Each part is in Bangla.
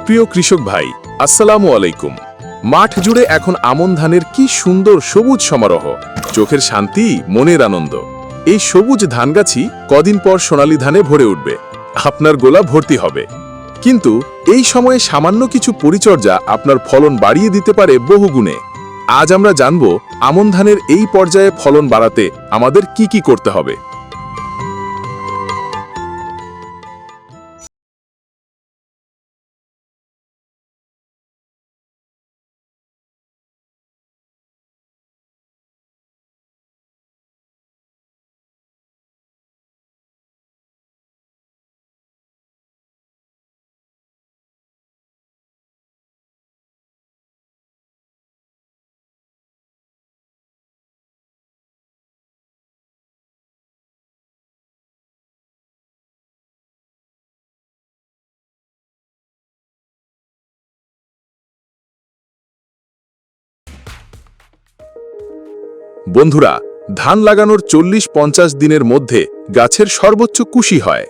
প্রিয় কৃষক ভাই, আসসালামু আলাইকুম। মাঠ জুড়ে এখন আমন ধানের কি সুন্দর সবুজ সমারোহ, চোখের শান্তি, মনের আনন্দ। এই সবুজ ধানগাছি কদিন পর সোনালী ধানে ভরে উঠবে, আপনার গোলা ভর্তি হবে। কিন্তু এই সময়ে সামান্য কিছু পরিচর্যা আপনার ফলন বাড়িয়ে দিতে পারে বহুগুণে। আজ আমরা জানব আমন ধানের এই পর্যায়ে ফলন বাড়াতে আমাদের কি করতে হবে। বন্ধুরা, ধান লাগানোর 40-50 দিনের মধ্যে গাছের সর্বোচ্চ কুশি হয়।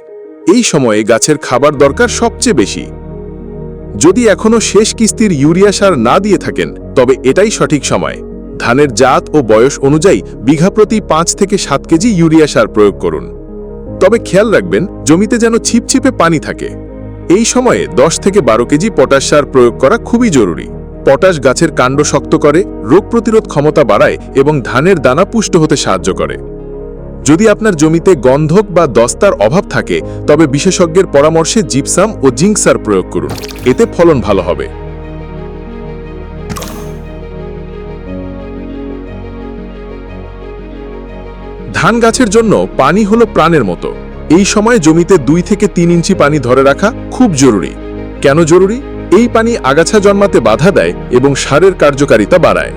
এই সময়ে গাছের খাবার দরকার সবচেয়ে বেশি। যদি এখনো শেষ কিস্তির ইউরিয়া সার না দিয়ে থাকেন, তবে এটাই সঠিক সময়। ধানের জাত ও বয়স অনুযায়ী বিঘা প্রতি 5 থেকে 7 কেজি ইউরিয়া সার প্রয়োগ করুন। তবে খেয়াল রাখবেন জমিতে যেন ছিপছিপে পানি থাকে। এই সময়ে 10 থেকে 12 কেজি পটাশ সার প্রয়োগ করা খুবই জরুরি। পটাশ গাছের কাণ্ড শক্ত করে, রোগ প্রতিরোধ ক্ষমতা বাড়ায় এবং ধানের দানা পুষ্ট হতে সাহায্য করে। যদি আপনার জমিতে গন্ধক বা দস্তার অভাব থাকে, তবে বিশেষজ্ঞের পরামর্শে জিপসাম ও জিঙ্ক সার প্রয়োগ করুন, এতে ফলন ভালো হবে। ধান গাছের জন্য পানি হলো প্রাণের মতো। এই সময় জমিতে 2 থেকে 3 ইঞ্চি পানি ধরে রাখা খুব জরুরি। কেন জরুরি? এই পানি আগাছা জন্মাতে বাধা দেয় এবং সারের কার্যকারিতা বাড়ায়।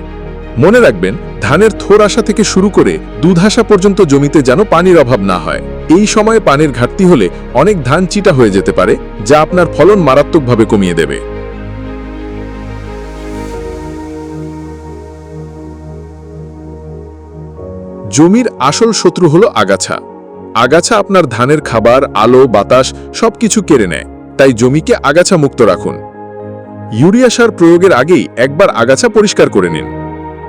মনে রাখবেন, ধানের থোর আসা থেকে শুরু করে দুধ আসা পর্যন্ত জমিতে যেন পানির অভাব না হয়। এই সময়ে পানির ঘাটতি হলে অনেক ধান চিটা হয়ে যেতে পারে, যা আপনার ফলন মারাত্মকভাবে কমিয়ে দেবে। জমির আসল শত্রু হলো আগাছা। আগাছা আপনার ধানের খাবার, আলো, বাতাস সবকিছু কেড়ে নেয়। তাই জমিকে আগাছা মুক্ত রাখুন। ইউরিয়া সার প্রয়োগের আগেই একবার আগাছা পরিষ্কার করে নিন।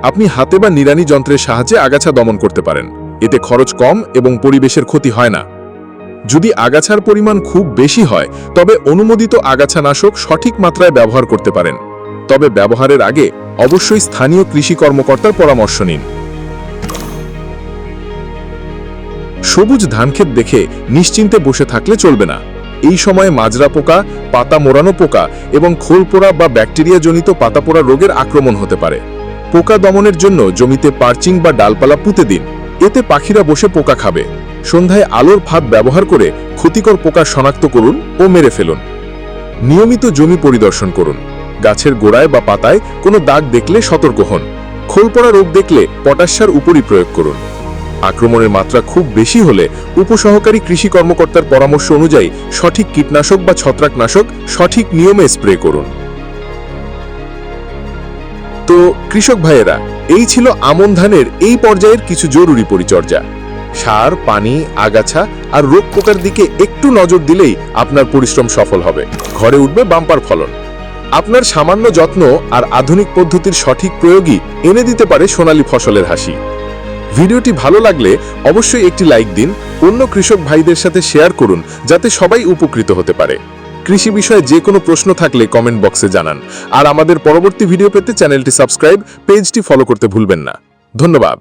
আপনি হাতে বা নিড়ানি যন্ত্রের সাহায্যে আগাছা দমন করতে পারেন। এতে খরচ কম এবং পরিবেশের ক্ষতি হয় না। যদি আগাছার পরিমাণ খুব বেশি হয়, তবে অনুমোদিত আগাছানাশক সঠিক মাত্রায় ব্যবহার করতে পারেন। তবে ব্যবহারের আগে অবশ্যই স্থানীয় কৃষি কর্মকর্তার পরামর্শ নিন। সবুজ ধানক্ষেত দেখে নিশ্চিন্তে বসে থাকলে চলবে না। এই সময়ে মাজরা পোকা, পাতা মোড়ানো পোকা এবং খোল পোড়া বা ব্যাকটেরিয়াজনিত পাতা পোড়া রোগের আক্রমণ হতে পারে। পোকা দমনের জন্য জমিতে পার্চিং বা ডালপালা পুঁতে দিন। এতে পাখিরা বসে পোকা খাবে। সন্ধ্যায় আলোর ফাঁদ ব্যবহার করে ক্ষতিকর পোকা শনাক্ত করুন ও মেরে ফেলুন। নিয়মিত জমি পরিদর্শন করুন। গাছের গোড়ায় বা পাতায় কোনো দাগ দেখলে সতর্ক হন। খোল পোড়া রোগ দেখলে পটাশ সার উপরই প্রয়োগ করুন। আক্রমণের মাত্রা খুব বেশি হলে উপসহকারী কৃষি কর্মকর্তার পরামর্শ অনুযায়ী সঠিক কীটনাশক বা ছত্রাকনাশক সঠিক নিয়মে স্প্রে করুন। তো কৃষক ভাইয়েরা, এই ছিল আমন ধানের এই পর্যায়ের কিছু জরুরি পরিচর্যা। সার, পানি, আগাছা আর রোগ পোকার দিকে একটু নজর দিলেই আপনার পরিশ্রম সফল হবে। ঘরে উঠবে বাম্পার ফলন। আপনার সামান্য যত্ন আর আধুনিক পদ্ধতির সঠিক প্রয়োগই এনে দিতে পারে সোনালী ফসলের হাসি। ভিডিওটি ভালো লাগলে অবশ্যই একটি লাইক দিন, অন্য কৃষক ভাইদের সাথে শেয়ার করুন, যাতে সবাই উপকৃত হতে পারে। কৃষি বিষয়ে যে কোনো প্রশ্ন থাকলে কমেন্ট বক্সে জানান। আর আমাদের পরবর্তী ভিডিও পেতে চ্যানেলটি সাবস্ক্রাইব, পেজটি ফলো করতে ভুলবেন না। ধন্যবাদ।